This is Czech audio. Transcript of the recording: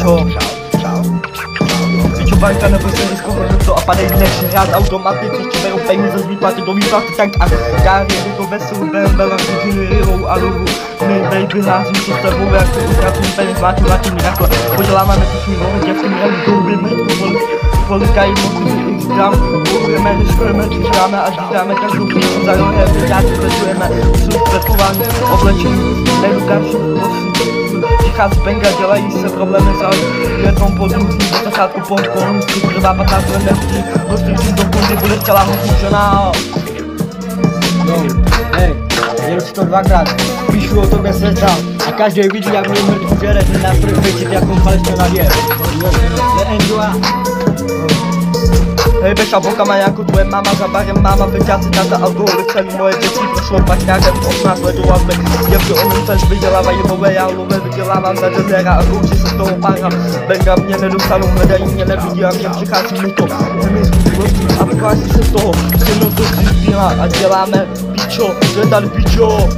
Co? Pičo banka nebo se riskovat to a padají dnešní rád automaty, ty berou peníze z výplaty do výplaty, tak a káry to veselu BMW, Rilou a Lugu. My baby házím se s tebou, jak to utracím peněz, mátím takhle. Poděláváme tušní vohu, děvky mi jen douby, mrtvu polikají moci x gram. Budeme, neškolíme, přišláme až vydáme každou chvíli za rohem, vydáci pletujeme, jsou pretkování, oblečení, edukační, přichází penga, dělají se problémy za jednou podruzní, do začátku pomponu, trvá 15 let, rozstřícím do bundy, bude celá hodničená. Jo, hej, jel si to dvakrát, píšu o tobě seznam a každý vidí, jak mě mrtvu žere, ten nástroj cvičit, jak on falešně naděje. Neenjoy. Hej, beša bokama jako tvoje máma, za barem máma, vyťáci táta alkoholik, celý moje dětství prošlo paťákem 18 letů a zbyt. Děvky OnlyFans vydělávají lové, já lové vydělávám za dezera a kouči se z toho pára. Benga mě nedostanou, hledají mě nevidí a mě přichází mi to. Nemyslu zlostí a vychází se z toho, syno to si zbílá a děláme pičo, to je tady pičo.